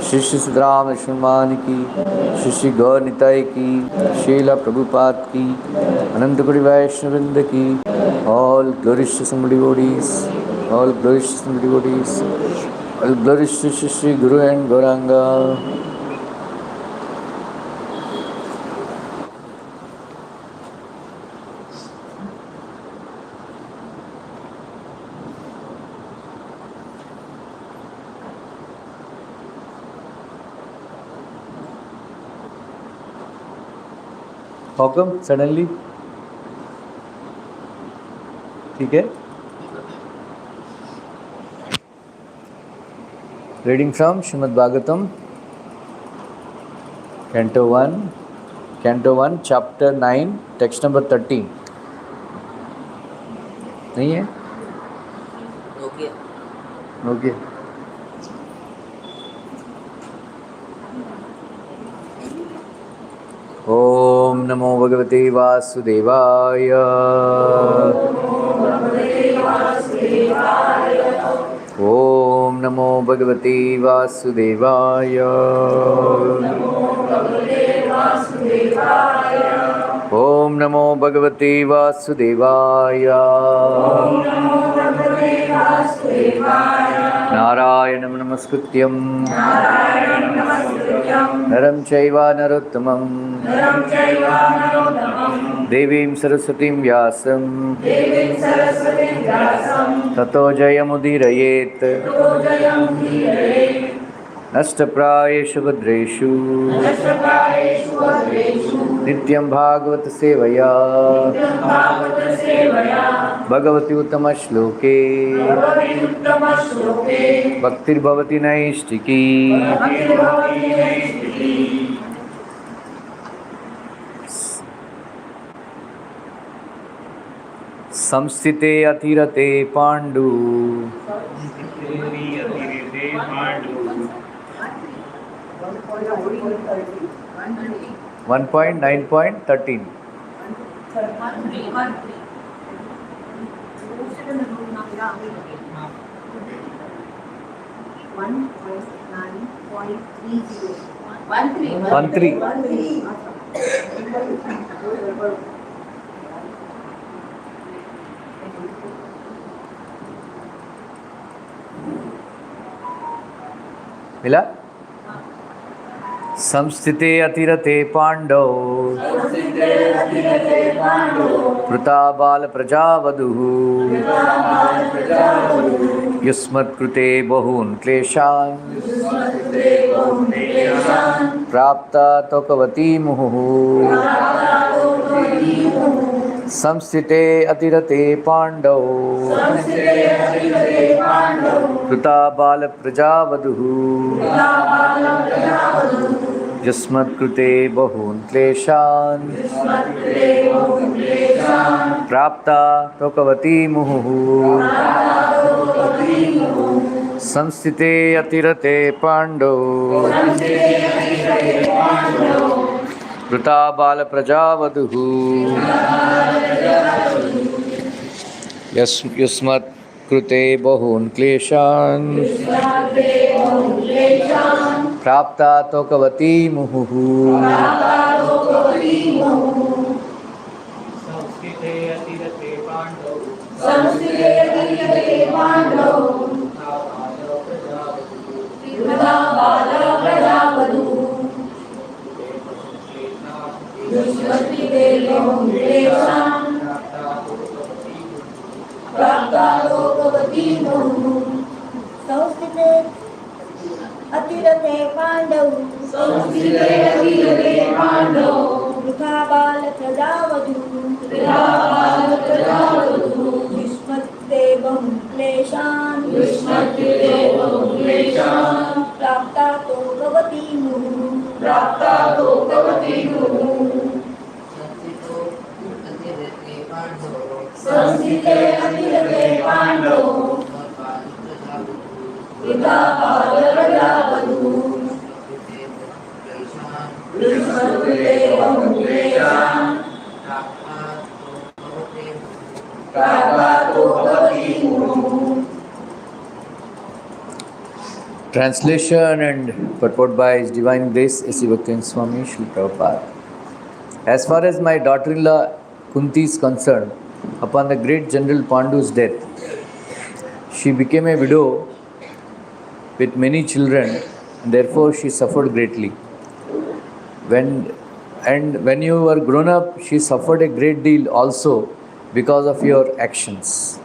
श्री श्री सुधराम हनुमान की, श्री श्री गौर निताय की, श्रीला प्रभुपाद की, अनंत कोटि वैष्णववृंद की। All glories to somebody bodies, all glories to somebody bodies, all glories to Shri Shri guru and Gauranga. How come suddenly? ठीक है। Reading from Srimad Bhagavatam, Canto 1, Chapter 9, Text number 13. नहीं है? Okay. ओम नमो भगवते वासुदेवाय। ओम नमो भगवते वासुदेवाय। ओम नमो भगवते वासुदेवाय। नारायणं नमस्कृत्यं नरं चैव नरोत्तमं देवीं सरस्वतीं व्यासं ततो जयमुदीरयेत्। नष्टप्रायेषु भद्रेषु नित्यं भागवत सेवया भगवति उत्तमश्लोके भक्तिर्भवति नैष्टिकी। संस्थिते अतिरते पाण्डु 1.9.13 13 मिला। संस्थिते अतिरते पांडव पृथा बाल प्रजावधुः युष्मत्कृते बहून् क्लेशान् प्राप्ता तोकवती मुहुः। संस्थिते अतिरते पांडव पृथा बाल प्रजावधुः युष्मत्कृते बहून् क्लेशान् प्राप्ता तोकवती मुहुः। संस्थिते अतिरते पांडव पृथा बाल प्रजावधुः युष्मत्कृते बहून् क्लेशान् प्राप्ता तोकवती मुहुः। संस्कृते अतिरते पांडव पृथा बाल प्रजावधुः युष्मत्कृते बहून् क्लेशान् प्राप्ता तोकवती मुहुः। संस्कृते अतिरते पांडव पृथा बाल प्रजावधुः युष्मत्कृते बहून् क्लेशान् प्राप्ता तोकवती मुहुः। संस्कृते अतिरते पांडव पृथा बाल प्रजावधुः युष्मत्कृते बहून् क्लेशान् प्राप्ता तोकवती मुहुः। Translation and purport by His Divine Grace A.C. Bhaktivinoda Swami Srila Prabhupada. As far as my daughter-in-law Kunti is concerned, upon the great General Pandu's death, she became a widow with many children, and therefore she suffered greatly. When you were grown up, she suffered a great deal also because of your actions.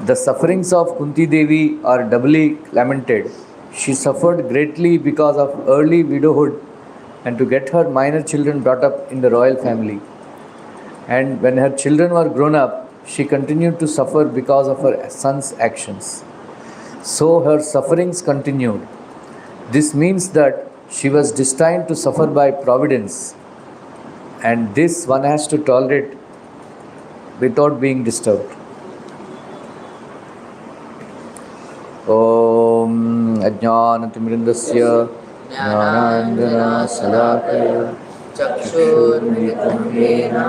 The sufferings of Kunti Devi are doubly lamented. She suffered greatly because of early widowhood and to get her minor children brought up in the royal family. And when her children were grown up, she continued to suffer because of her son's actions. So her sufferings continued. This means that she was destined to suffer by providence, and this one has to tolerate without being disturbed. Om Ajnanatimirindasya Jnanandjana Salakaya Chakshurmilitam Yena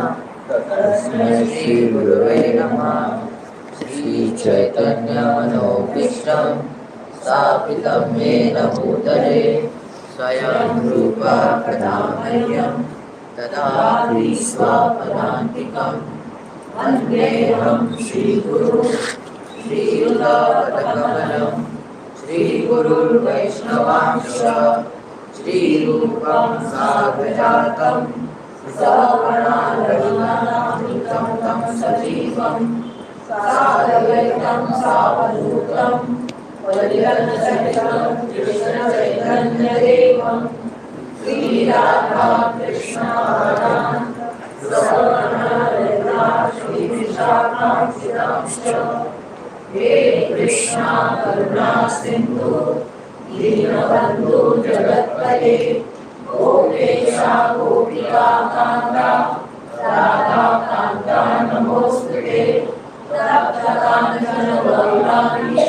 Tasmai Shri Gurave Namah Shri Chaitanya Manobhishtam Sthapitam Yena Bhutale Swayam Rupa Kadamahyam Tadāpi Swapadantikam Vandeham Shri Guru Shri Yuta Padakamalam Shri Guru Vaishnavansha Shri Rupam Sagrajatam Savana Raghunathanam Tam Sajivam Sadavaitam Savadutam Pariyansatam Krishna Chaitanya Devam Sri Radha Krishna Radha Savana Radha Shri Vishakha Siddhamsha He Krishna Karuna Sindhu Dīnabandhu Jagatpate Gopesha Gopika Kanta Radha Kanta Namostute Tapta Kanchana Gaurani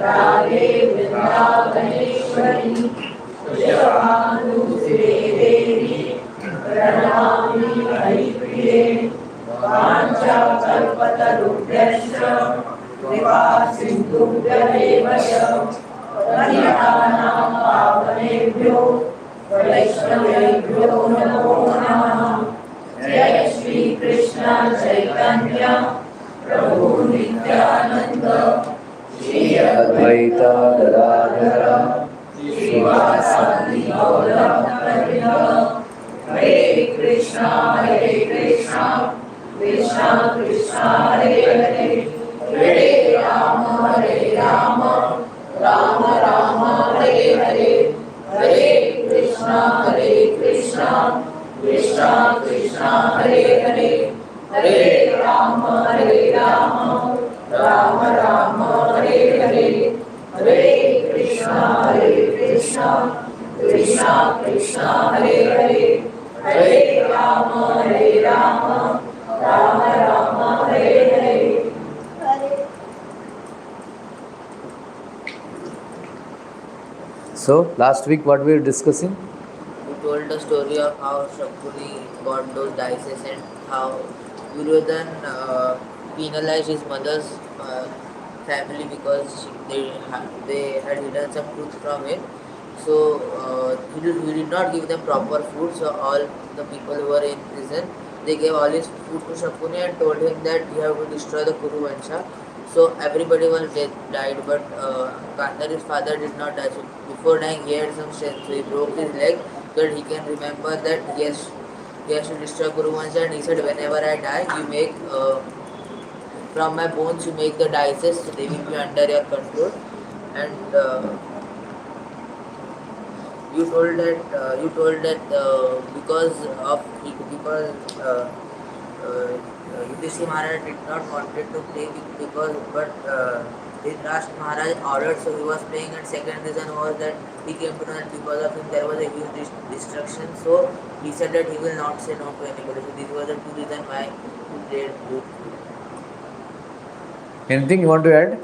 Radhe Vrindavaneshwari Vishakhantu Devi Pranami Haripriye Vancha Kalpatarubhyascha Kripa Sindhubhyadevasya Pariyanam Pavanebhyo Vaishnavebhyo Namo Namah Jai Shri Krishna Chaitanya Prabhu Nityananda Shri Advaita Gadadhara Srivasadi Gaura Hare Krishna Krishna Krishna Hare Hare Rama Rama Rama Hare Hare Hare Krishna Krishna Krishna Hare Hare Hare Rama Rama Rama Hare Hare Hare Krishna Krishna Krishna Hare Hare Hare Rama Rama Rama Hare Hare. So, last week what we were discussing? You told the story of how Shakuni got those dices and how Duryodhan penalized his mother's family because they had hidden some truth from him. So he did not give them proper food. So all the people who were in prison, they gave all his food to Shakuni and told him that you have to destroy the Kuru Vansha. So everybody was died, but Gandhari's father did not die. So before dying, he had some strength. So he broke his leg so that he can remember that he has to destroy Kuru Vansha. And he said, whenever I die, you make from my bones you make the dices, so they will be under your control. And you told that because Yudhishthira Maharaj did not wanted to play but Dhritarashtra Maharaj ordered, so he was playing. And second reason was that he came to know that because of him there was a huge destruction. So he said that he will not say no to anybody. So these were the two reasons why he played flute. Anything you want to add?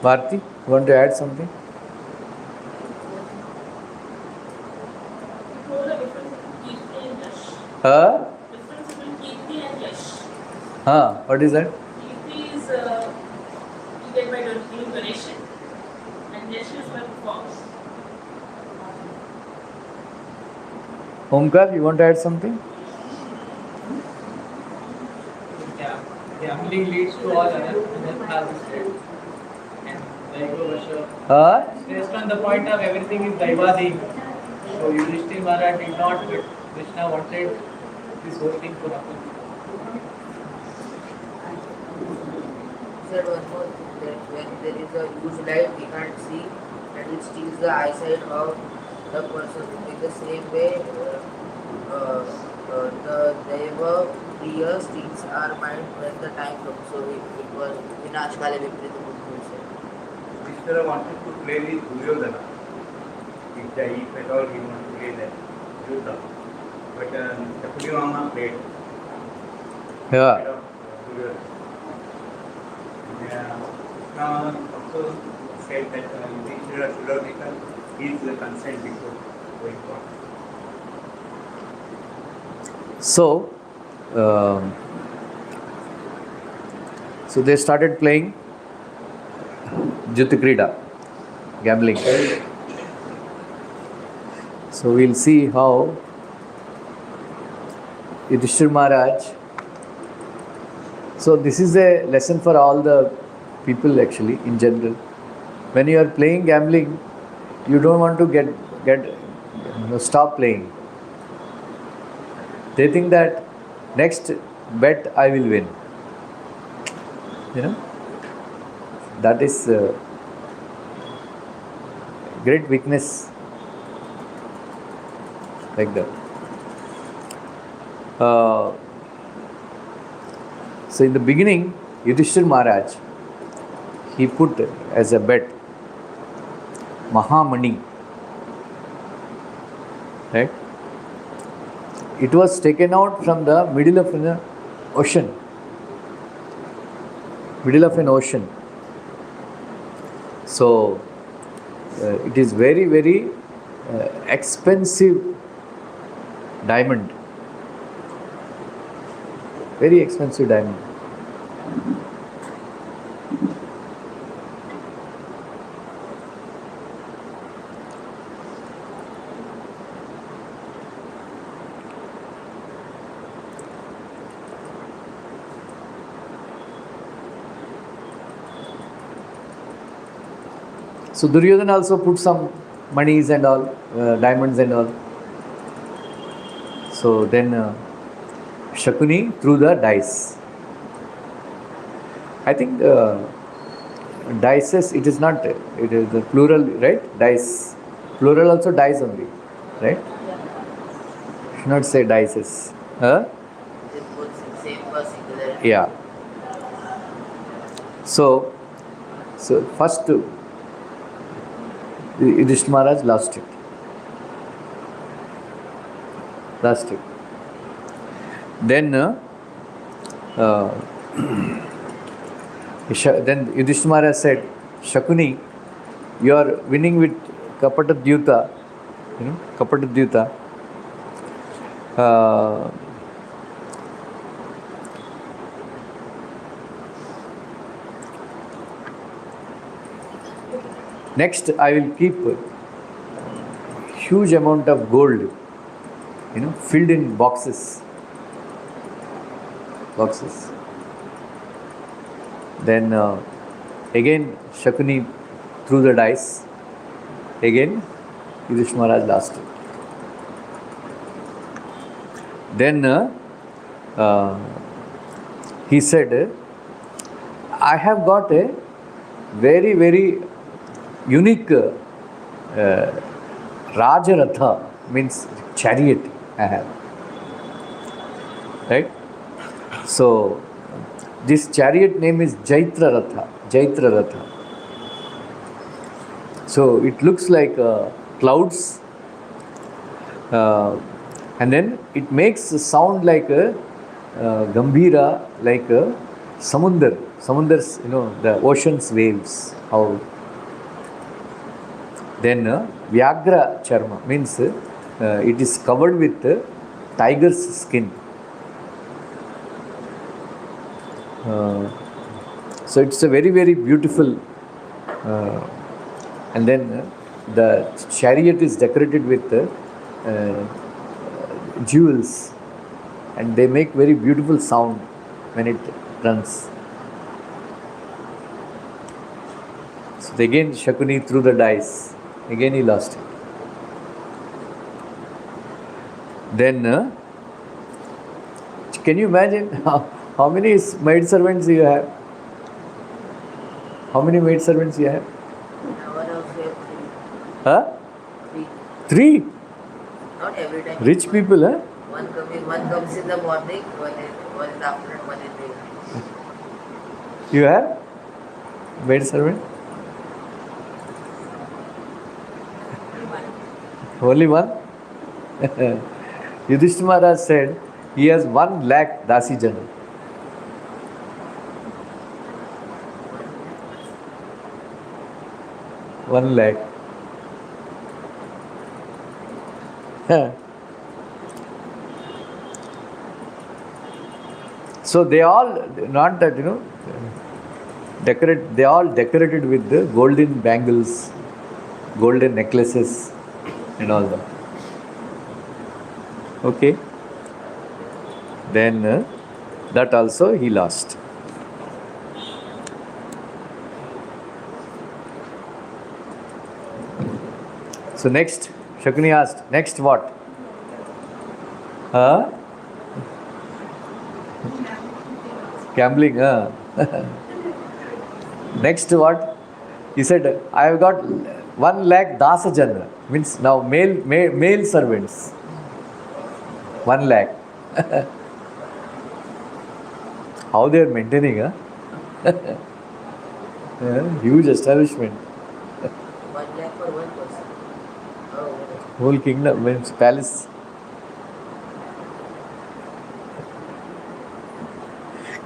Bharti, you want to add something? Difference between Kirti and Yash. What is that? Kirti is by doing donation, and gestures were performed. Omkar, you want to add something? Yeah, gambling leads to all other harvested. And Daiva Vasha, based on the point of everything is Daivadi. So Yudhishthir Maharaj did not, but Krishna wanted this whole thing to happen. Said one more thing, that when there is a huge light we can't see and it steals the eyesight of the person. In the same way, the Deva Priya steals our mind when the time comes. So it was Vinashkale Viprita Buddha. Krishna wanted to play with Duryodhana. If at all he wanted to play that Dyuta. But Shakuni Mama played. Yeah. Duryodhana. Krishna also said that Yudhishthira should have taken his consent before going on. So, so they started playing Jyutikrida, gambling. So we'll see how Yudhishthir Maharaj. So this is a lesson for all the people actually in general. When you are playing gambling, you don't want to stop playing. They think that next bet I will win. That is great weakness. Like that. So in the beginning, Yudhishthir Maharaj, he put as a bet Mahamani. Right? It was taken out from the middle of an ocean. Middle of an ocean. So it is very, very expensive diamond. Very expensive diamond. So Duryodhana also put some monies and all, diamonds and all. So then Shakuni threw the dice. I think dices, it is not, it is the plural, right? Dice. Plural also dice only, right? Yeah. Should not say dices. Huh? It is both same for singular. Yeah. So first Yudhishthira Maharaj lost it. Then then Yudhishthira Maharaj said, Shakuni, you are winning with Kapata Dyuta. Kapata Dyuta. Next, I will keep huge amount of gold, filled in boxes. Then again Shakuni threw the dice. Again Yudhishthira Maharaj lost it. Then he said, I have got a very, very unique Rajaratha, means chariot I have. Right? So this chariot name is Jaitra Ratha. So it looks like clouds, and then it makes a sound like a Gambhira, like a Samundar's, the ocean's waves. How? Then Vyagra Charma means it is covered with tiger's skin. So it's a very, very beautiful. And then the chariot is decorated with jewels, and they make very beautiful sound when it runs. So again Shakuni threw the dice. Again he lost it. Then can you imagine how many maid servants you have? How many maid servants you have? Our house we have Huh? three. Three? Not every time. Rich people, huh? One comes in the morning, one in the afternoon, one in the evening. You have maid servant? Only one? Yudhishthira Maharaj said he has 1 lakh dasi jana. One lakh. So they all, not that, they all decorated with the golden bangles, golden necklaces and all that. Okay. Then that also he lost. So next, Shakuni asked, next what? Huh? Gambling, huh? Next what? He said, I have got 1 lakh dasajana, means now male servants. 1 lakh. How they are maintaining, huh? Yeah, huge establishment. 1 lakh for one person. Oh, Whole kingdom, means palace.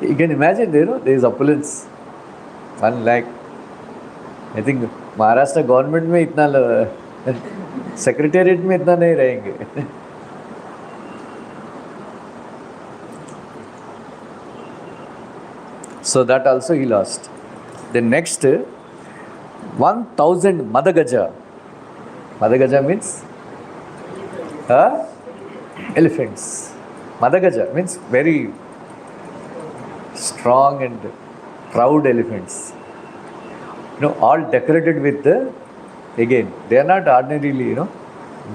You can imagine, there is opulence. 1 lakh. I think Maharashtra government में इतना secretariat में इतना नहीं रहेंगे. So that also he lost. The next 1,000 Madagaja. Madagaja means elephants. Madagaja means very strong and proud elephants. All decorated with again, they are not ordinarily,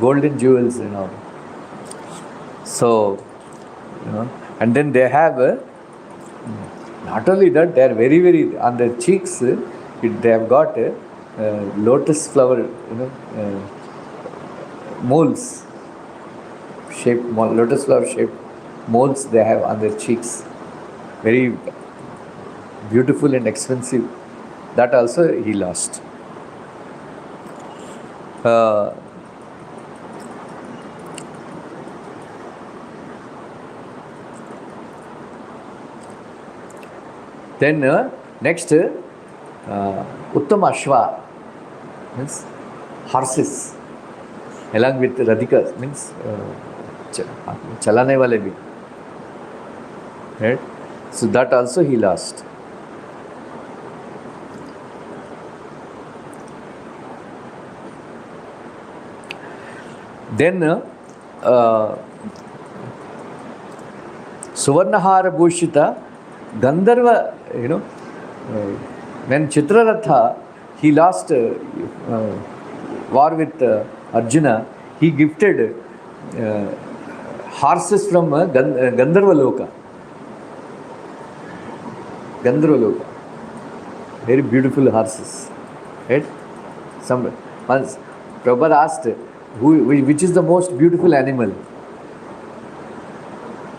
golden jewels and all. So, and then they have, not only that, they are very, very, on their cheeks, they have got lotus flower, moles, lotus flower shaped moles they have on their cheeks. Very beautiful and expensive. That also he lost. Then next, Uttama Ashwa means horses, along with Radhika means chalane wale bhi. Right? So that also he lost. Then Suvarnahara Bhushita Gandharva, when Chitraratha, he lost war with Arjuna, he gifted horses from Gandharva Loka. Gandharva Loka. Very beautiful horses. Right? Once Prabhupada asked, which is the most beautiful animal?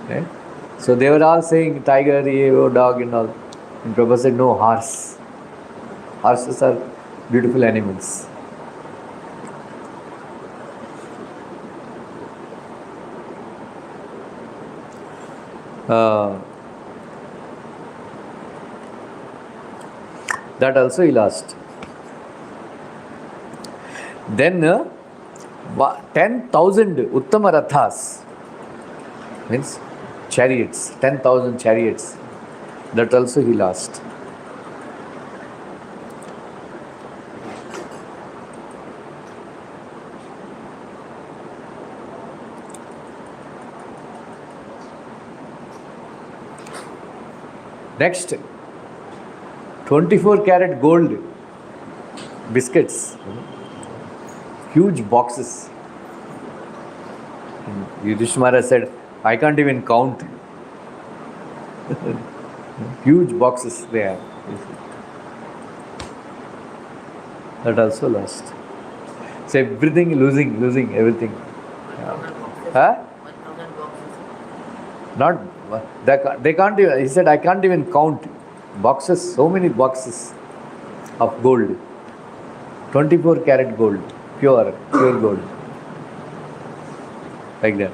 Right? So they were all saying tiger, dog and all. And Prabhupada said, no, horse. Horses are beautiful animals. That also he lost. Then 10,000 Uttama Rathas, means chariots, 10,000 chariots. That also he lost. Next, 24 karat gold biscuits, huge boxes. Yudhishthira Maharaj said, I can't even count. Huge boxes they are. That also lost. So everything losing everything. 1,000 boxes. Huh? 1,000 boxes. Not, they can't even, he said, I can't even count boxes, so many boxes of gold. 24 karat gold, pure gold. Like that.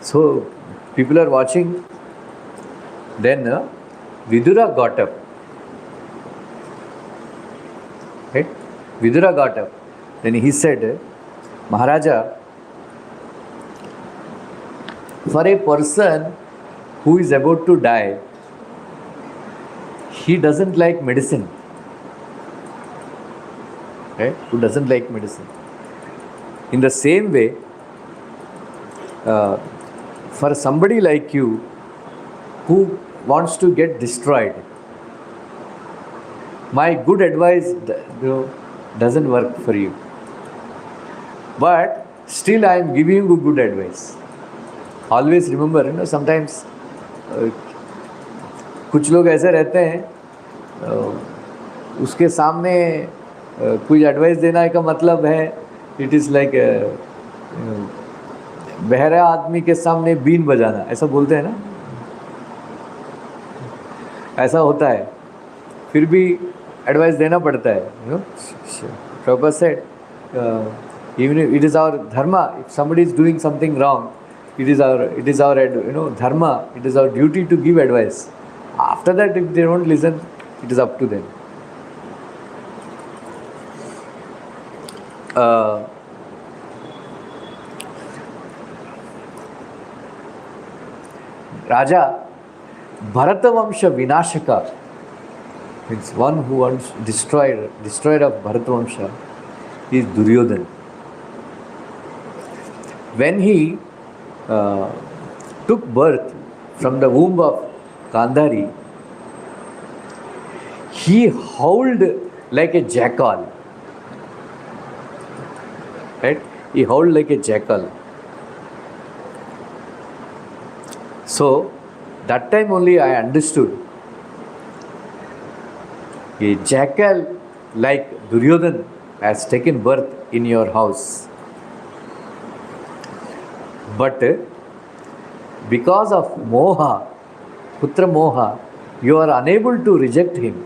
So, people are watching. Then Vidura got up. Right? Vidura got up. Then he said, Maharaja, for a person who is about to die, he doesn't like medicine. Right? Who doesn't like medicine. In the same way, for somebody like you who wants to get destroyed, my good advice doesn't work for you. But still I am giving you good advice. Always remember, sometimes कुछ लोग ऐसे रहते हैं, उसके सामने कोई advice देना का मतलब है, इट इज़ लाइक बहरा आदमी के सामने बीन बजाना, ऐसा बोलते हैं ना, ऐसा होता है, फिर भी एडवाइस देना पड़ता है. Prabhupada said, even if it is our dharma, if somebody is doing something wrong, it is our dharma, it is our duty to give advice. After that, if they don't listen, it is up to them. Raja Bharatavamsha Vinashaka, means one who wants destroyer of Bharatavamsha, is Duryodhana. When he took birth from the womb of Gandhari, he howled like a jackal. Right? He howled like a jackal. So, that time only I understood. A jackal like Duryodhana has taken birth in your house. But because of moha, putra moha, you are unable to reject him.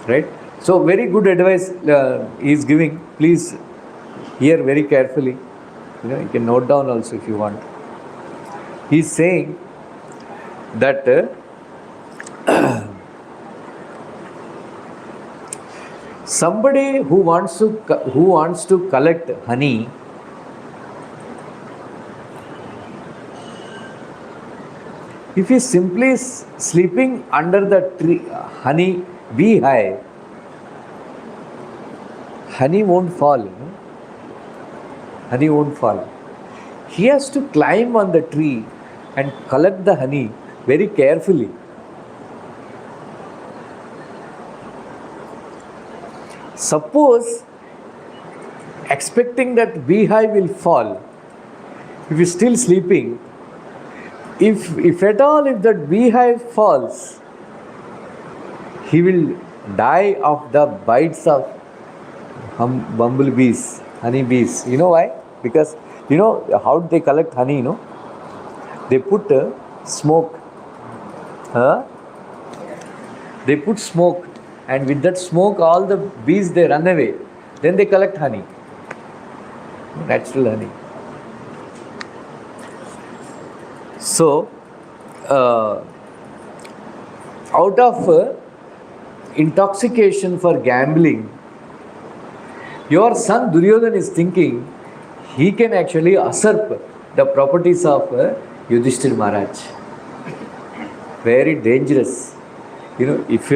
Right? So, very good advice he is giving. Please hear very carefully. You can note down also if you want. He is saying that somebody who wants to collect honey, if he is simply sleeping under the tree, honey beehive, honey won't fall. Honey won't fall. He has to climb on the tree and collect the honey very carefully. Suppose, expecting that beehive will fall, if he is still sleeping, if at all if that beehive falls, he will die of the bites of bumblebees, honeybees. You know why? Because you know how they collect honey, they put smoke. They put smoke, and with that smoke all the bees they run away. Then they collect honey, natural honey. So out of intoxication for gambling, your son Duryodhana is thinking he can actually usurp the properties of Yudhishthira Maharaj. Very dangerous. If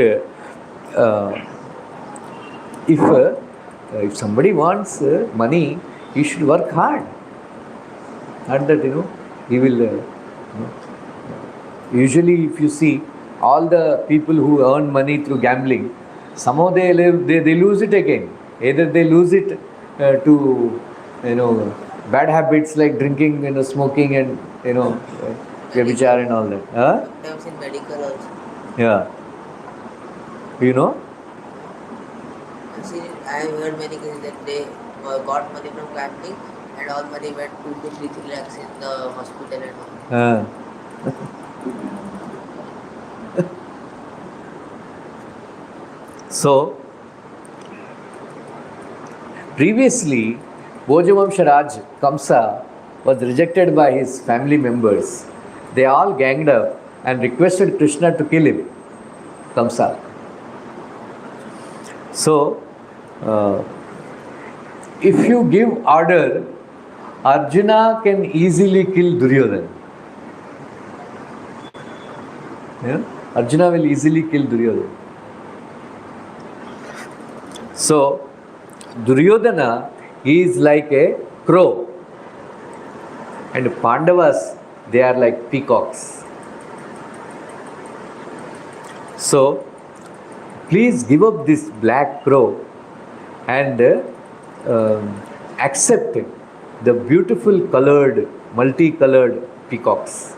if somebody wants money, he should work hard. Not that, he will, usually if you see, all the people who earn money through gambling, somehow they lose it again. Either they lose it to, bad habits like drinking, smoking and, vyabhichar and all that. Huh? Sometimes in medical also. Yeah. You know? I have heard many cases that they got money from gambling and all money went 2 to 3 lakhs in the hospital and all. So, previously, Bhojavamsharaj Kamsa was rejected by his family members. They all ganged up and requested Krishna to kill him, Kamsa. So, if you give order, Arjuna can easily kill Duryodhana. Yeah? Arjuna will easily kill Duryodhana. So, Duryodhana is like a crow, and Pandavas, they are like peacocks. So, please give up this black crow and accept the beautiful colored, multicolored peacocks.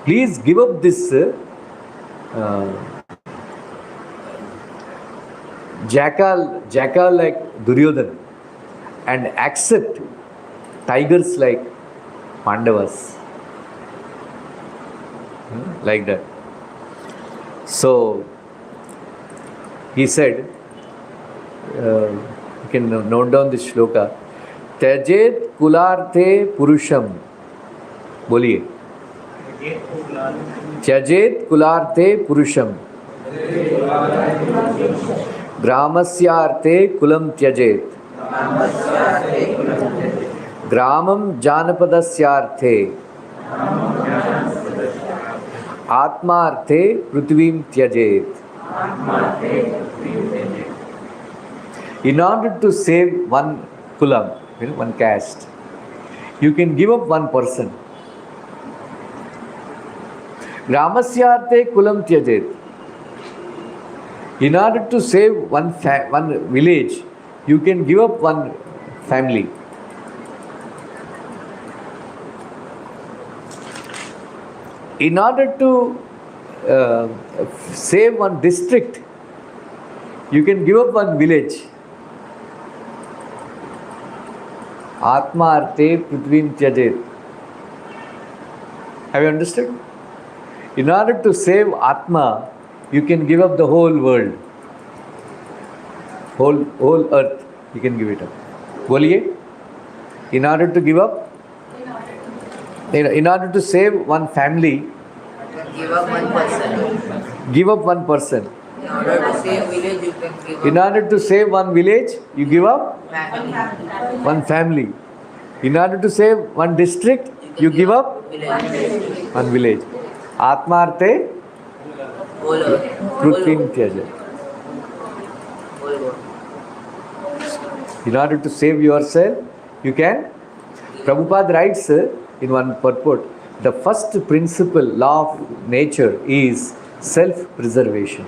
Please give up this jackal like Duryodhana and accept tigers like Pandavas. Like that. So, he said, you can note down this shloka, Tyajet kularte purusham. Boliye. Tyajet kularte purusham. Gramasyarte kulam tyajet. Gramam janapadasyarte. Atmarthe prithvim tyajet. In order to save one kulam, one caste, you can give up one person. Gramasyarte kulam tyajet. In order to save one village, you can give up one family. In order to save one district, you can give up one village. Atma arte prithvim tyajet. Have you understood? In order to save Atma, you can give up the whole world. Whole earth, you can give it up. Boliye. In order to give up? In order to save one family, Give up one person. give up one person. In order to save village, you can give In up order to save one village, you give up family. one family. In order to save one district, you give up Village. one village. Atmarte Whole earth. prithvim tyajet. Whole world. In order to save yourself, you can. Prabhupada writes in one purport, the first principle, law of nature is self-preservation.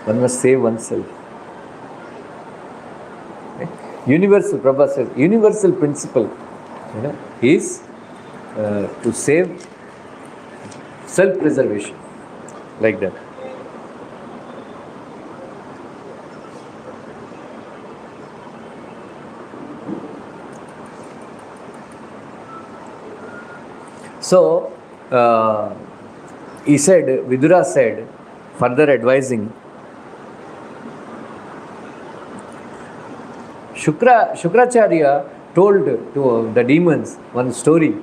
One must save oneself. Okay? Universal, Prabhupada says, universal principle is to save self-preservation. Like that. So, he said, Vidura said, further advising, Shukracharya told to the demons one story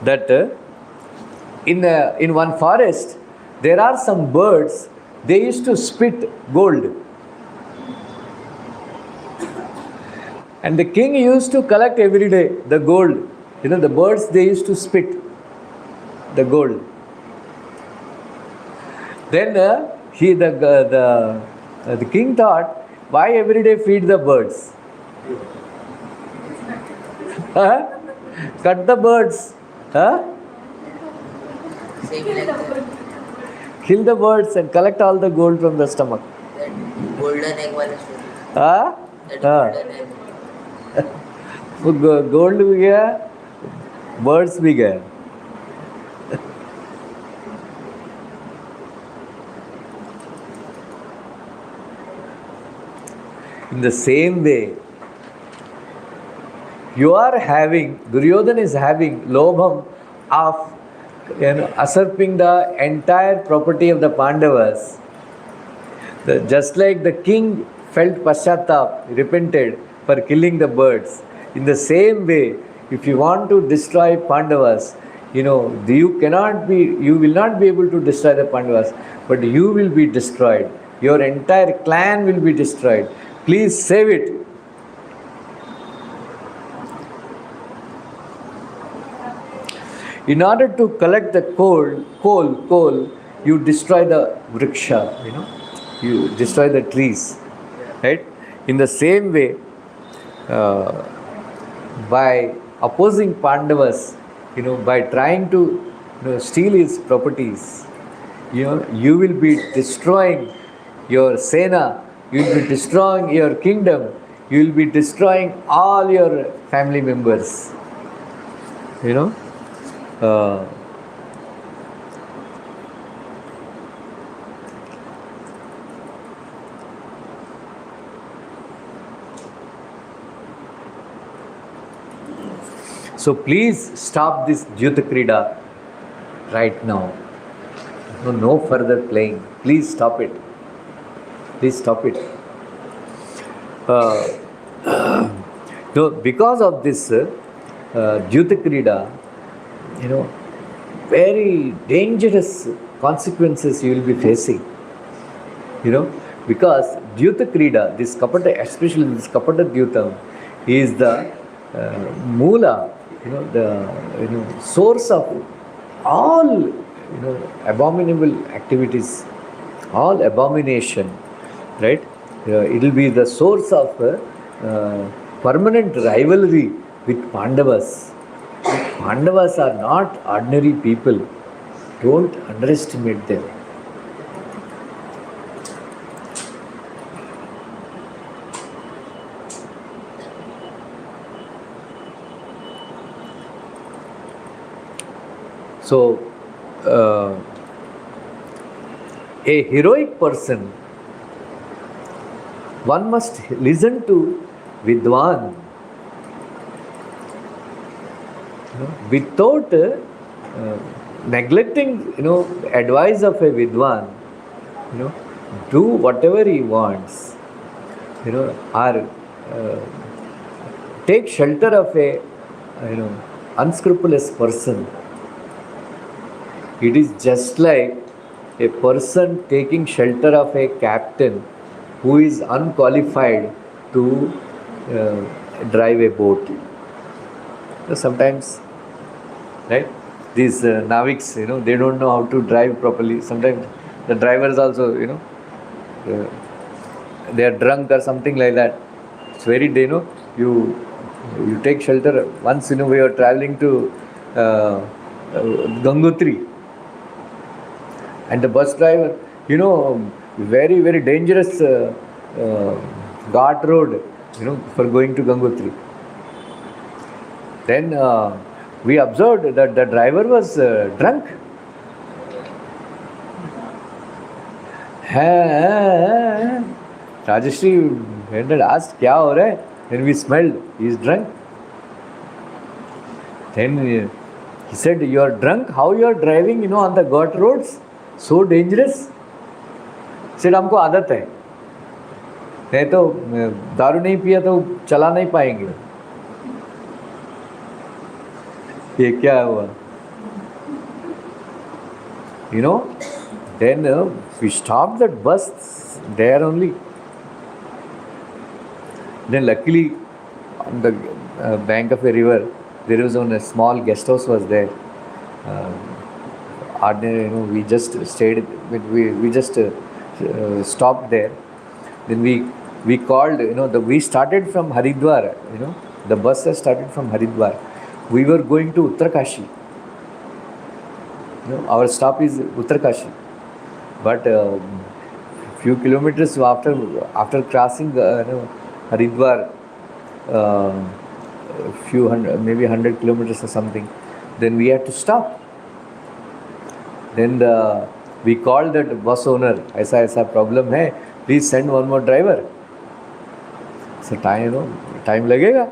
that in one forest there are some birds, they used to spit gold. And the king used to collect every day the gold. The birds, they used to spit the gold. Then the king thought, why every day feed the birds? Huh? Cut the birds. Huh? Same like that. Kill the birds and collect all the gold from the stomach. That golden egg वाला story. Huh? That हाँ. golden egg. वो gold भी गया, birds भी गए. In the same way, you are having, Duryodhana is having lobham of usurping the entire property of the Pandavas. Just like the king felt paschatap, repented for killing the birds. In the same way, if you want to destroy Pandavas, you will not be able to destroy the Pandavas, but you will be destroyed. Your entire clan will be destroyed. Please save it. In order to collect the coal, you destroy the vriksha, you destroy the trees, right? In the same way, by opposing Pandavas, by trying to steal his properties, you will be destroying your Sena, you will be destroying your kingdom, you will be destroying all your family members. So please stop this Dyuta Krida right now. No further playing. Please stop it. Please stop it. Because of this Dyuta Krida, very dangerous consequences you will be facing. Because Dyuta Krida, this Kapata, especially this Kapata Dyutam, is the Mula, the source of all, abominable activities, all abomination, right? It will be the source of permanent rivalry with Pandavas. Pandavas are not ordinary people. Don't underestimate them. So, a heroic person, one must listen to Vidwan. Without neglecting, advice of a Vidwan, do whatever he wants, or take shelter of a, unscrupulous person. It is just like a person taking shelter of a captain who is unqualified to drive a boat. Sometimes, right, these naviks, they don't know how to drive properly. Sometimes the drivers also, they are drunk or something like that. It's very, you take shelter. Once, we are traveling to Gangotri, and the bus driver, very, very dangerous ghat road, for going to Gangotri. Then we observed that the driver was drunk. Rajeshri had asked, "Kya ho raha hai?" Then we smelled, he is drunk. Then he said, "You are drunk? How you are driving, on the ghat roads? So dangerous." He said, "हमको आदत है, नहीं तो दारू नहीं पिया तो चला नहीं पाएंगे." ये क्या हुआ? Then we stopped that bus there only. Then luckily on the bank of a river, there was a small guest house was there. ordinary, we just stayed, we just stopped there. Then we called, we started from Haridwar, the bus has started from Haridwar. We were going to Uttarkashi. Our stop is Uttarkashi. But few kilometers after crossing Haridwar, few hundred, maybe 100 kilometers or something, then we had to stop. Then we called that bus owner, ऐसा problem है, please send one more driver. So time लगेगा.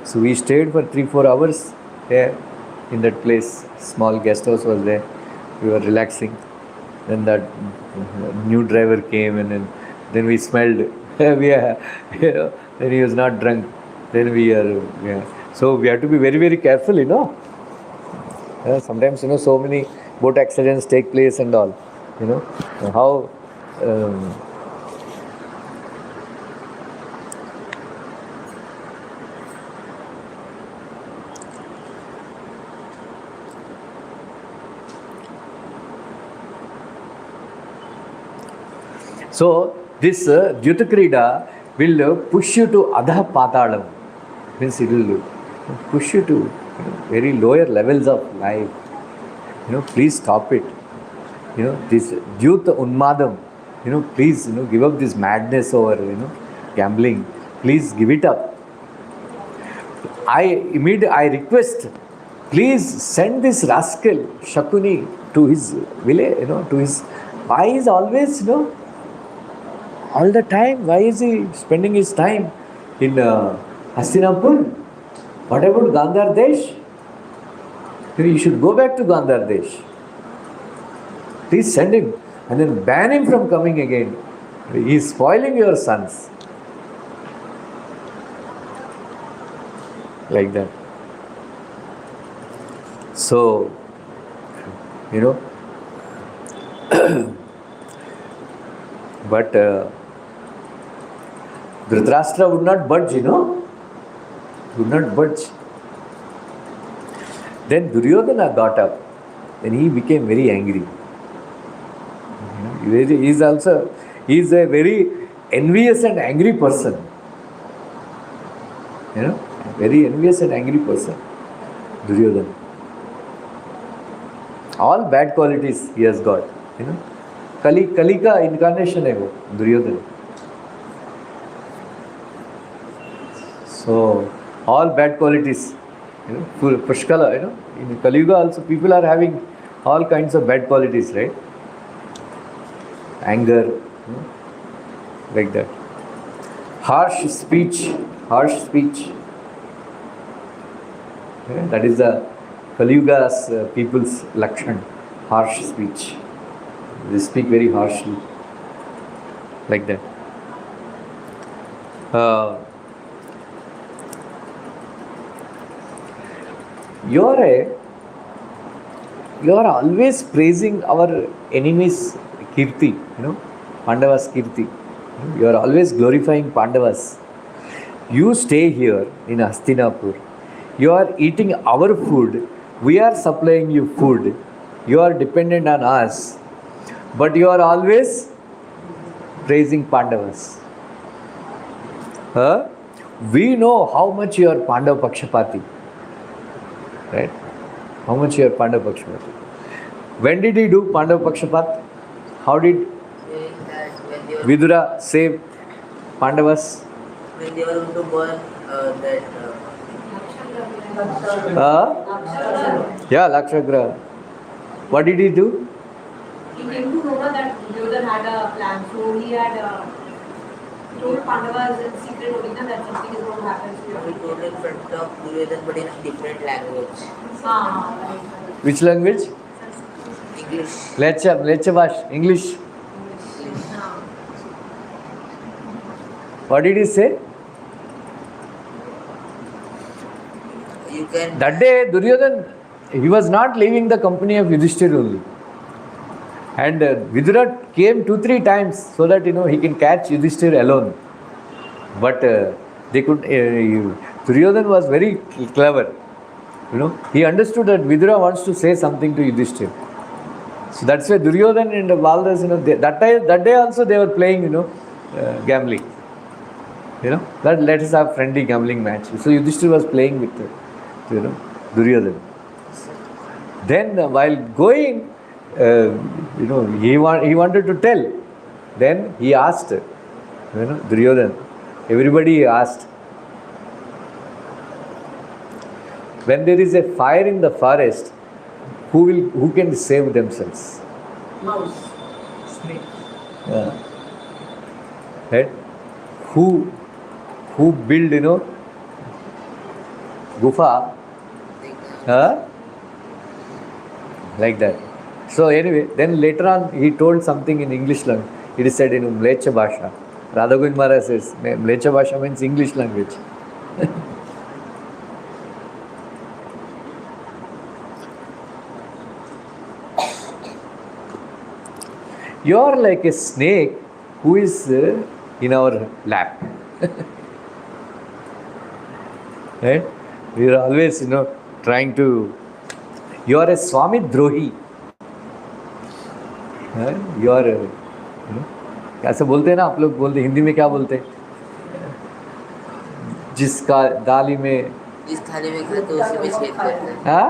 So we stayed for 3-4 hours there in that place. Small guest house was there. We were relaxing. Then that new driver came, and then we smelled. Then he was not drunk. Then so we have to be very, very careful, Sometimes, so many boat accidents take place and all, how so this Dyuta Krida will push you to Adha Patalam. Means it will push you to very lower levels of life. Please stop it. This Dyuta Unmadam, please, give up this madness over, gambling. Please give it up. I request, please send this rascal Shakuni to his village, to his, why is always, all the time, why is he spending his time in Hastinapur? What about Gandhar Desh? You should go back to Gandhar Desh. Please send him and then ban him from coming again. He is spoiling your sons. Like that. So, but Dhritarashtra would not budge, would not budge. Then Duryodhana got up, and he became very angry. He is a very envious and angry person. Very envious and angry person, Duryodhana. All bad qualities he has got, Kali ka incarnation hai wo, Duryodhana. So, all bad qualities, Pushkala, in Kali Yuga also people are having all kinds of bad qualities, right? Anger, like that. Harsh speech. That is the Kali Yuga's people's lakshan, harsh speech. They speak very harshly, like that. You are always praising our enemies' kirti, Pandavas' kirti. You are always glorifying Pandavas. You stay here in Hastinapur. You are eating our food. We are supplying you food. You are dependent on us. But you are always praising Pandavas. We know how much you are Pandav Pakshapati. Right? How much you are Pandav Pakshapati. When did he do Pandav Pakshapat? How did Vidura save Pandavas? When they were going to burn that. Yeah, Lakshagra. What did he do? He came to know that Dyuta had a plan, so he had told Pandavas in secret only that something is going to happen. He told in front of Duryodhana but in a different language. Which language? English. Lecha Bash, English. What did he say? You can. That day, Duryodhana, he was not leaving the company of Yudhishthira only. And Vidura came 2-3 times so that, he can catch Yudhishthira alone. But they could. Duryodhana was very clever. He understood that Vidura wants to say something to Yudhishthira. So that's why Duryodhana and Baldas, that day also they were playing, gambling. That let us have friendly gambling match. So Yudhishthira was playing with, Duryodhana. Then while going, he wanted to tell. Then he asked, Duryodhana. Everybody asked. When there is a fire in the forest, who can save themselves? Mouse. Snake. Right? Who build, gufa? Like that. So anyway, then later on he told something in English language. It is said in Mlecha Bhasha. Radha Govind Maharaj says, Mlecha Bhasha means English language. You are like a snake who is in our lap. Right? We are always, trying to. You are a Swami Drohi. You are, कैसे बोलते हैं ना आप लोग बोलते हिंदी में क्या बोलते हैं जिसका दाली में जिस थाली में खाते उसी में छेद करते हैं हाँ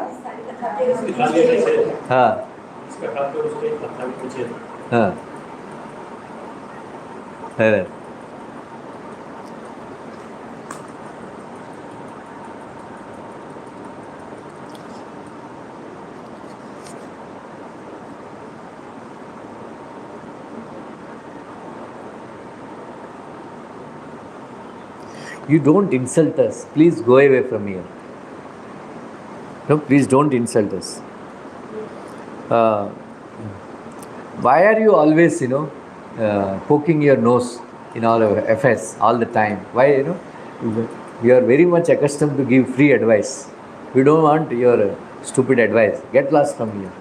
हाँ हाँ है You don't insult us. Please go away from here. No, please don't insult us. Why are you always, poking your nose in all our affairs all the time? Why, we are very much accustomed to give free advice. We don't want your stupid advice. Get lost from here.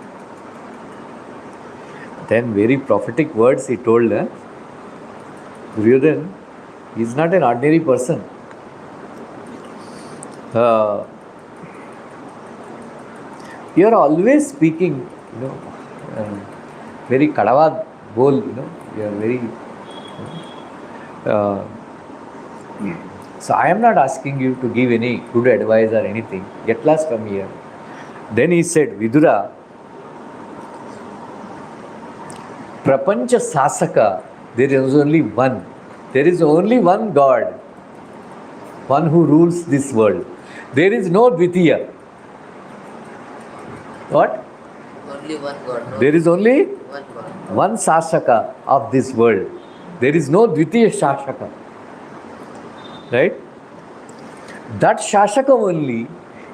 Then very prophetic words he told. Duryodhana is not an ordinary person. You are always speaking, very kadava bol, you are very. So I am not asking you to give any good advice or anything. Get lost from here. Then he said, Vidura, Prapancha Sasaka, there is only one. There is only one God, one who rules this world. There is no Dvitiya. What? Only one God. No? There is only one God. one Sasaka of this world. There is no Dvitiya Shasaka. Right? That Shasaka only,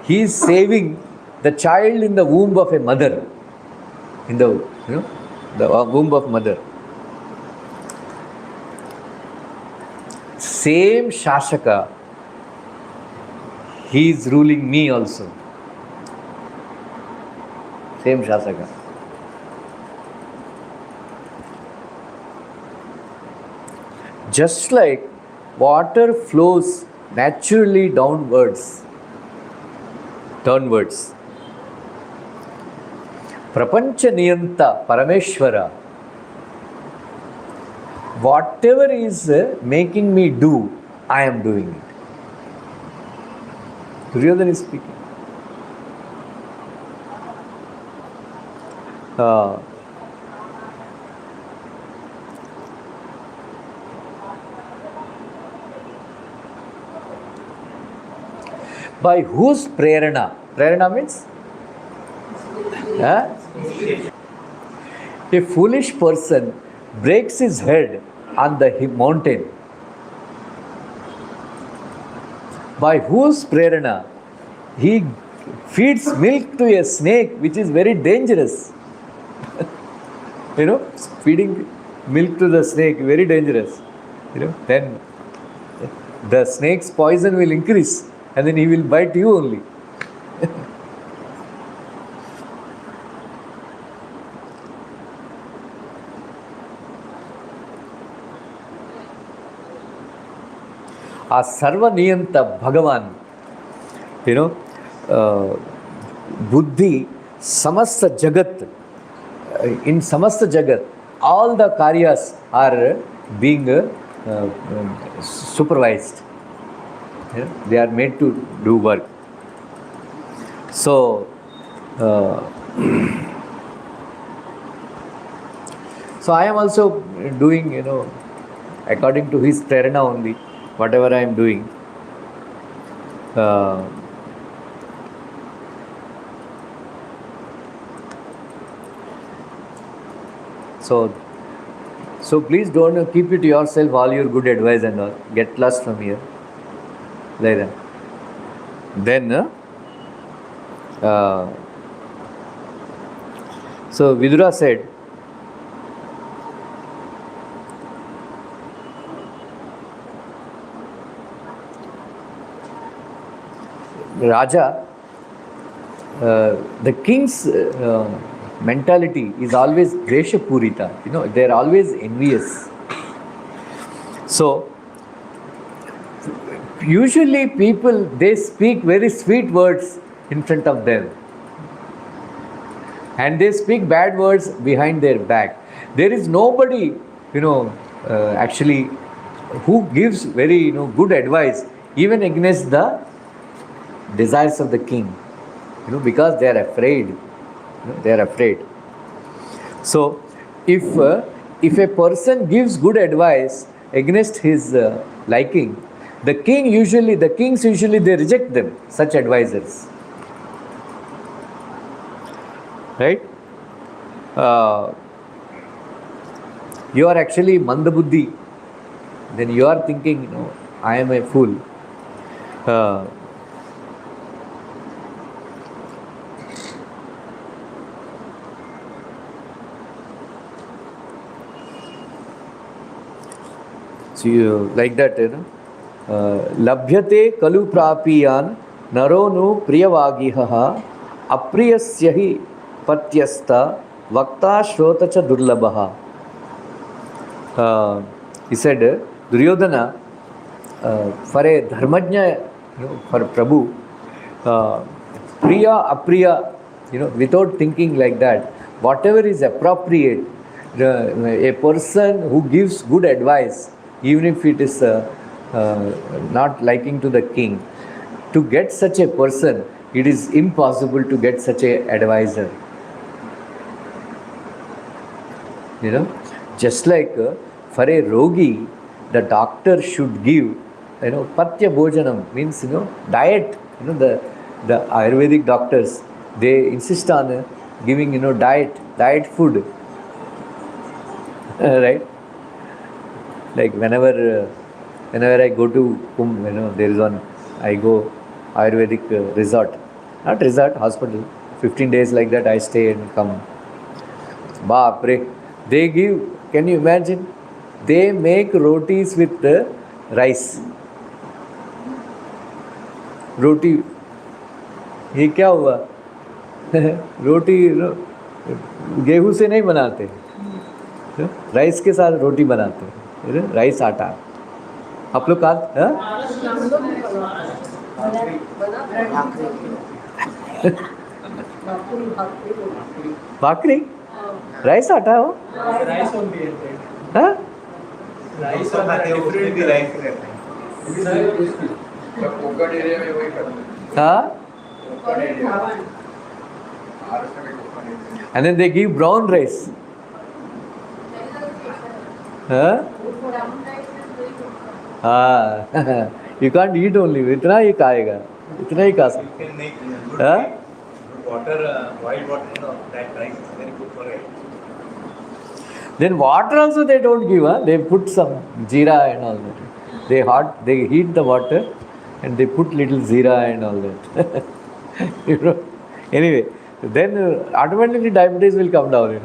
he is saving the child in the womb of a mother. In the, the womb of mother. Same Shasaka, he is ruling me also. Same Shasaka. Just like water flows naturally downwards. Prapancha Niyanta Parameshwara, whatever is making me do, I am doing it. Duryodhana is speaking. By whose prerana? Prerana means? A foolish person breaks his head on the mountain. By whose prerana? He feeds milk to a snake, which is very dangerous. Feeding milk to the snake, very dangerous. Then the snake's poison will increase and then he will bite you only. A Sarva Niyanta Bhagavan, buddhi, samasta jagat, in samasta jagat, all the karyas are being supervised. Yeah? They are made to do work. So, so I am also doing, according to his prerana only, whatever I am doing. So please don't keep it to yourself, all your good advice and all. Get lost from here. Like that. Then, so Vidura said, Raja, the king's mentality is always Dvesha Purita. They are always envious. So, usually people, they speak very sweet words in front of them. And they speak bad words behind their back. There is nobody, actually, who gives very, good advice, even against the desires of the king. Because they are afraid. They are afraid. So, if a person gives good advice against his liking, the kings usually they reject them, such advisors. Right? You are actually mandabuddhi. Then you are thinking, I am a fool. So like that, labhyate kalu prapiyan naronu priyavagihaha apriyasyahi patyasta vakta shrotacha durlabaha. He said, Duryodhana, for a dharmajna, for Prabhu, priya apriya, without thinking like that, whatever is appropriate, a person who gives good advice, even if it is not liking to the king, to get such a person, it is impossible to get such a advisor. Just like for a rogi, the doctor should give, patya bhojanam, means, diet. The Ayurvedic doctors, they insist on giving, diet food. Right? Like whenever I go to Kumbh, there is one, I go Ayurvedic resort, not resort, hospital, 15 days like that I stay and come. Baapre, they give, can you imagine? They make rotis with the rice. Roti, ये क्या हुआ? रोटी गेहूं से नहीं बनाते, rice के साथ रोटी बनाते, राइस आटा. आप लोग का भाकरी राइस आटा हो, राइस ओनली है. राइस और उसमें भी राइस रहता है. कोकण एरिया में वही करते हैं. हाँ. कोकण एरिया, महाराष्ट्र में Konkan area. And then they give brown rice. Huh? You can't eat only. इतना ही खाएगा, इतना ही खा सकते. You can make good Huh? water, boiled water, that rice is very good for it. Then water also they don't give. They put some jeera and all that. They heat the water and they put little jeera and all that. Anyway, then automatically diabetes will come down.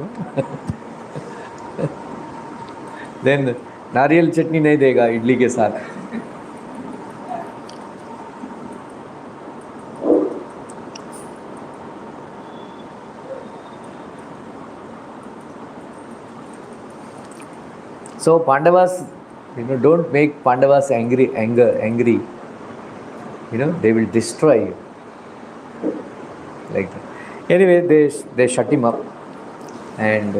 Then नारियल चटनी नहीं देगा इडली के साथ. So Pandavas, don't make Pandavas angry. They will destroy you. like that. Anyway, they shut him up, and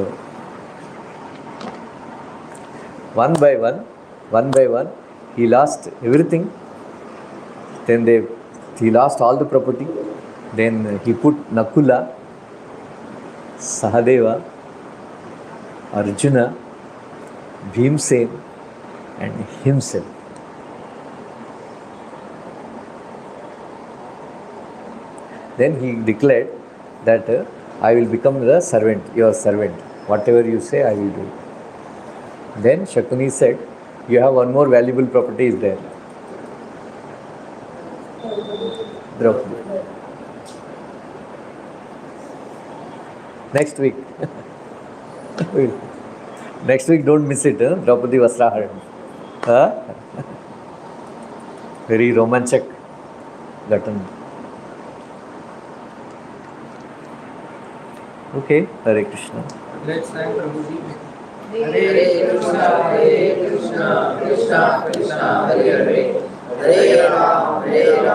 one by one, he lost everything. Then he lost all the property. Then he put Nakula, Sahadeva, Arjuna, Bhimsen, and himself. Then he declared that I will become the servant, your servant. Whatever you say, I will do. Then Shakuni said, you have one more valuable property is there. Draupadi. Next week. Next week, don't miss it. Draupadi Vasraharan. Very romantic Ghatan. Okay, Hare Krishna. Let's thank Prabhuji. Hare Krishna, Krishna Krishna, Hare Hare, Hare Ram, Hare Ram.